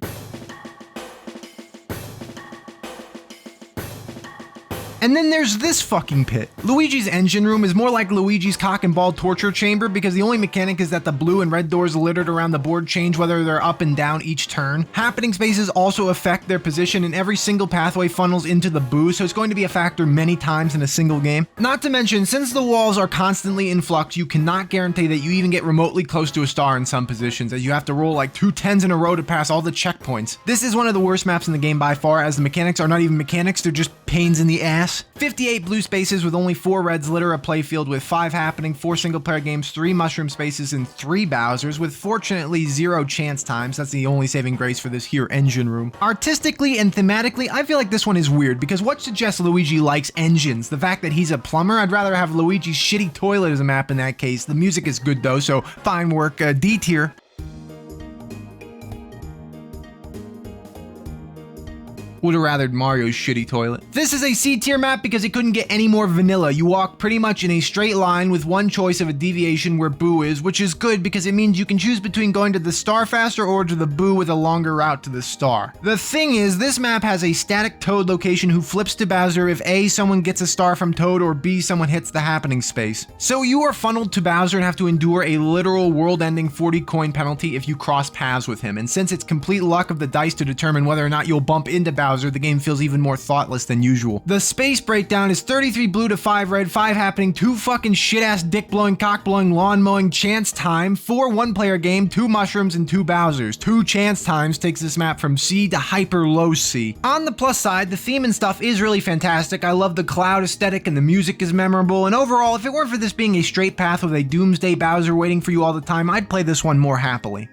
And then there's this fucking pit. Luigi's engine room is more like Luigi's cock and ball torture chamber because the only mechanic is that the blue and red doors littered around the board change whether they're up and down each turn. Happening spaces also affect their position, and every single pathway funnels into the Boo, so it's going to be a factor many times in a single game. Not to mention, since the walls are constantly in flux, you cannot guarantee that you even get remotely close to a star in some positions, as you have to roll like 2 10s in a row to pass all the checkpoints. This is one of the worst maps in the game by far, as the mechanics are not even mechanics, they're just pains in the ass. 58 blue spaces with only 4 reds litter a playfield with 5 happening, 4 single-player games, 3 mushroom spaces, and 3 Bowsers, with fortunately 0 chance times. That's the only saving grace for this here engine room. Artistically and thematically, I feel like this one is weird, because what suggests Luigi likes engines? The fact that he's a plumber? I'd rather have Luigi's shitty toilet as a map in that case. The music is good though, so fine work, D tier. Would have rathered Mario's shitty toilet. This is a C tier map because it couldn't get any more vanilla. You walk pretty much in a straight line with one choice of a deviation where Boo is, which is good because it means you can choose between going to the star faster or to the Boo with a longer route to the star. The thing is, this map has a static Toad location who flips to Bowser if A, someone gets a star from Toad, or B, someone hits the happening space. So you are funneled to Bowser and have to endure a literal world-ending 40 coin penalty if you cross paths with him, and since it's complete luck of the dice to determine whether or not you'll bump into Bowser, the game feels even more thoughtless than usual. The space breakdown is 33 blue to 5 red, 5 happening, 2 fucking shit-ass dick-blowing, cock-blowing, lawn-mowing chance time, 4 one-player game, 2 mushrooms, and 2 Bowsers. 2 chance times takes this map from C to hyper low C. On the plus side, the theme and stuff is really fantastic. I love the cloud aesthetic and the music is memorable, and overall, if it weren't for this being a straight path with a doomsday Bowser waiting for you all the time, I'd play this one more happily.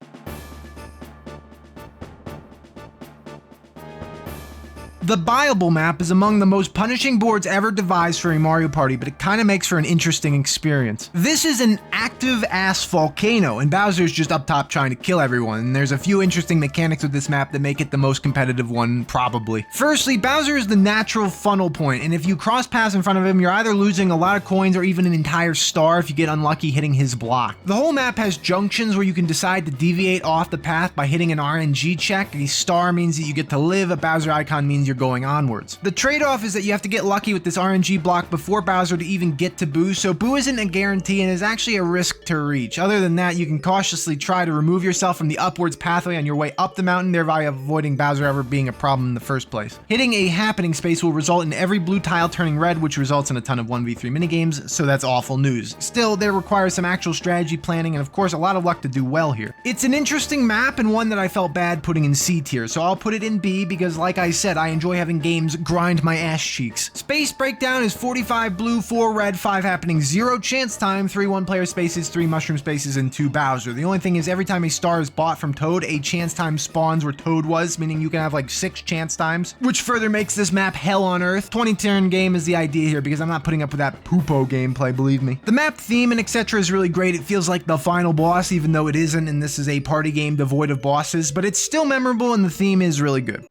The Buyable map is among the most punishing boards ever devised for a Mario Party, but it kinda makes for an interesting experience. This is an active-ass volcano, and Bowser's just up top trying to kill everyone, and there's a few interesting mechanics with this map that make it the most competitive one, probably. Firstly, Bowser is the natural funnel point, and if you cross paths in front of him, you're either losing a lot of coins or even an entire star if you get unlucky hitting his block. The whole map has junctions where you can decide to deviate off the path by hitting an RNG check. A star means that you get to live, a Bowser icon means you're going onwards. The trade-off is that you have to get lucky with this RNG block before Bowser to even get to Boo, so Boo isn't a guarantee and is actually a risk to reach. Other than that, you can cautiously try to remove yourself from the upwards pathway on your way up the mountain, thereby avoiding Bowser ever being a problem in the first place. Hitting a happening space will result in every blue tile turning red, which results in a ton of 1v3 minigames, so that's awful news. Still, there requires some actual strategy planning and of course a lot of luck to do well here. It's an interesting map and one that I felt bad putting in C tier, so I'll put it in B because like I said, I enjoy having games grind my ass cheeks. Space breakdown is 45 blue, 4 red, 5 happening, 0 chance time, 3 one-player spaces, 3 mushroom spaces, and 2 Bowser. The only thing is every time a star is bought from Toad, a chance time spawns where Toad was, meaning you can have like 6 chance times, which further makes this map hell on earth. 20-turn game is the idea here because I'm not putting up with that poopo gameplay, believe me. The map theme and etc. is really great. It feels like the final boss, even though it isn't, and this is a party game devoid of bosses, but it's still memorable and the theme is really good.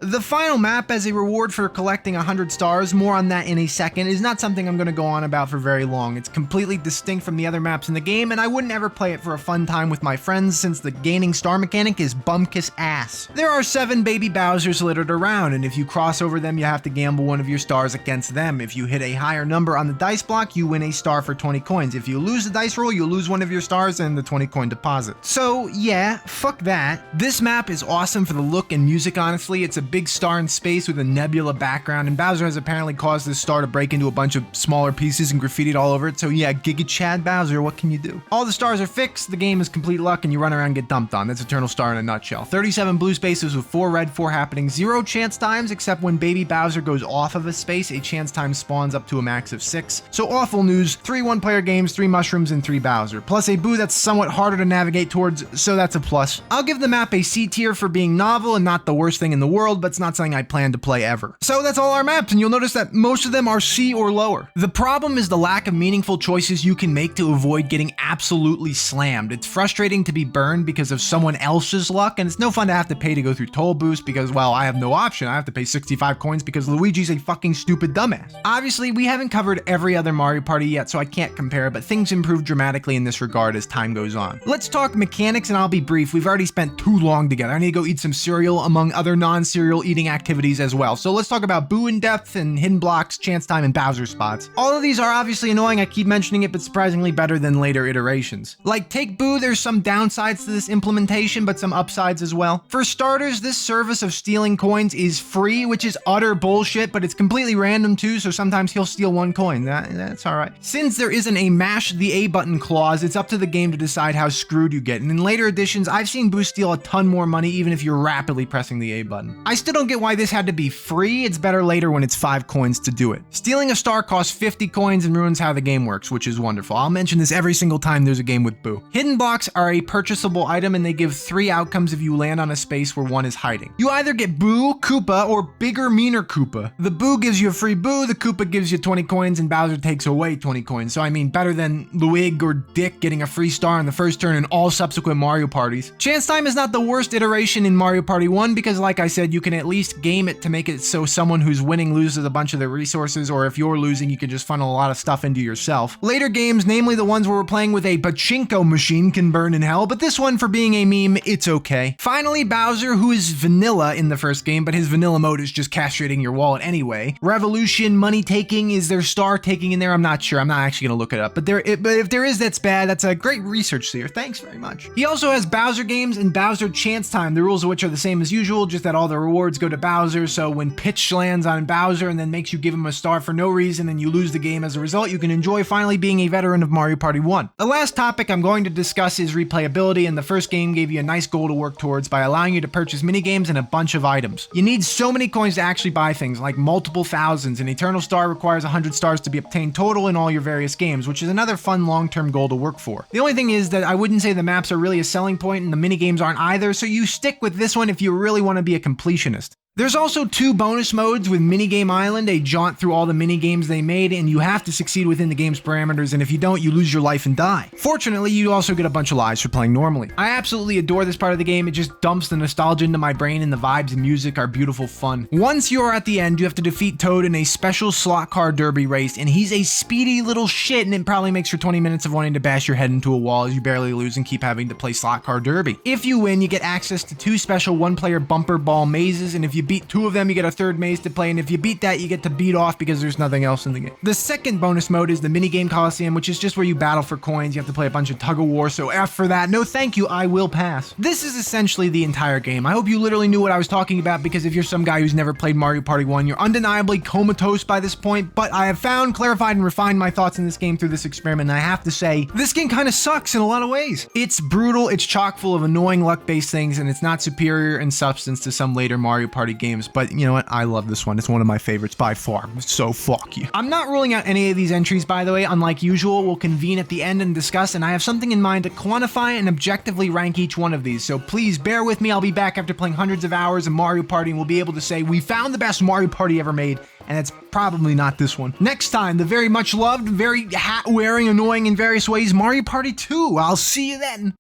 The final map, as a reward for collecting 100 stars, more on that in a second, is not something I'm going to go on about for very long. It's completely distinct from the other maps in the game, and I wouldn't ever play it for a fun time with my friends since the gaining star mechanic is bumkiss ass. There are 7 baby Bowsers littered around, and if you cross over them, you have to gamble one of your stars against them. If you hit a higher number on the dice block, you win a star for 20 coins. If you lose the dice roll, you lose one of your stars and the 20 coin deposit. So yeah, fuck that. This map is awesome for the look and music, honestly. It's a big star in space with a nebula background, and Bowser has apparently caused this star to break into a bunch of smaller pieces and graffitied all over it, so yeah, Giga Chad Bowser, what can you do? All the stars are fixed, the game is complete luck, and you run around and get dumped on. That's Eternal Star in a nutshell. 37 blue spaces with 4 red, 4 happening, 0 chance times, except when baby Bowser goes off of a space, a chance time spawns up to a max of 6. So awful news, 3 one-player games, 3 mushrooms, and 3 Bowser. Plus a Boo that's somewhat harder to navigate towards, so that's a plus. I'll give the map a C tier for being novel and not the worst thing in the world, but it's not something I plan to play ever. So that's all our maps, and you'll notice that most of them are C or lower. The problem is the lack of meaningful choices you can make to avoid getting absolutely slammed. It's frustrating to be burned because of someone else's luck, and it's no fun to have to pay to go through toll boost because, well, I have no option. I have to pay 65 coins because Luigi's a fucking stupid dumbass. Obviously, we haven't covered every other Mario Party yet, so I can't compare, but things improve dramatically in this regard as time goes on. Let's talk mechanics, and I'll be brief. We've already spent too long together. I need to go eat some cereal, among other non-cereal eating activities as well. So let's talk about Boo in depth and hidden blocks, chance time, and Bowser spots. All of these are obviously annoying, I keep mentioning it, but surprisingly better than later iterations. Like, take Boo, there's some downsides to this implementation, but some upsides as well. For starters, this service of stealing coins is free, which is utter bullshit, but it's completely random too, so sometimes he'll steal 1 coin. That's alright. Since there isn't a mash the A button clause, it's up to the game to decide how screwed you get, and in later editions, I've seen Boo steal a ton more money even if you're rapidly pressing the A button. I still still don't get why this had to be free. It's better later when it's 5 coins to do it. Stealing a star costs 50 coins and ruins how the game works, which is wonderful. I'll mention this every single time there's a game with Boo. Hidden blocks are a purchasable item and they give 3 outcomes if you land on a space where one is hiding. You either get Boo, Koopa, or bigger, meaner Koopa. The Boo gives you a free Boo, the Koopa gives you 20 coins, and Bowser takes away 20 coins. So I mean, better than Luigi or Dick getting a free star on the first turn in all subsequent Mario parties. Chance time is not the worst iteration in Mario Party 1 because like I said, you can at least game it to make it so someone who's winning loses a bunch of their resources, or if you're losing, you can just funnel a lot of stuff into yourself. Later games, namely the ones where we're playing with a pachinko machine, can burn in hell, but this one, for being a meme, it's okay. Finally, Bowser, who is vanilla in the first game, but his vanilla mode is just castrating your wallet anyway. Revolution, money taking, is there star taking in there? I'm not sure. I'm not actually gonna look it up, but if there is, that's bad. That's a great research, Seer. Thanks very much. He also has Bowser games and Bowser Chance Time, the rules of which are the same as usual, just that all the rewards go to Bowser, so when Pitch lands on Bowser and then makes you give him a star for no reason and you lose the game as a result, you can enjoy finally being a veteran of Mario Party 1. The last topic I'm going to discuss is replayability, and the first game gave you a nice goal to work towards by allowing you to purchase minigames and a bunch of items. You need so many coins to actually buy things, like multiple thousands. An Eternal Star requires 100 stars to be obtained total in all your various games, which is another fun long-term goal to work for. The only thing is that I wouldn't say the maps are really a selling point and the minigames aren't either, so you stick with this one if you really want to be a completionist. There's also 2 bonus modes with Minigame Island, a jaunt through all the minigames they made, and you have to succeed within the game's parameters, and if you don't, you lose your life and die. Fortunately, you also get a bunch of lives for playing normally. I absolutely adore this part of the game. It just dumps the nostalgia into my brain, and the vibes and music are beautiful fun. Once you're at the end, you have to defeat Toad in a special slot car derby race, and he's a speedy little shit, and it probably makes for 20 minutes of wanting to bash your head into a wall as you barely lose and keep having to play slot car derby. If you win, you get access to 2 special one-player bumper ball mazes, and if you beat 2 of them, you get a 3rd maze to play, and if you beat that, you get to beat off because there's nothing else in the game. The second bonus mode is the Minigame Coliseum, which is just where you battle for coins. You have to play a bunch of tug-of-war, so F for that. No thank you, I will pass. This is essentially the entire game. I hope you literally knew what I was talking about, because if you're some guy who's never played Mario Party 1, you're undeniably comatose by this point, but I have found, clarified, and refined my thoughts in this game through this experiment, and I have to say, this game kind of sucks in a lot of ways. It's brutal, it's chock full of annoying luck-based things, and it's not superior in substance to some later Mario Party games, but you know what? I love this one. It's one of my favorites by far, so fuck you. I'm not ruling out any of these entries, by the way. Unlike usual, we'll convene at the end and discuss, and I have something in mind to quantify and objectively rank each one of these, so please bear with me. I'll be back after playing hundreds of hours of Mario Party, and we'll be able to say we found the best Mario Party ever made, and it's probably not this one. Next time, the very much loved, very hat-wearing, annoying in various ways Mario Party 2. I'll see you then.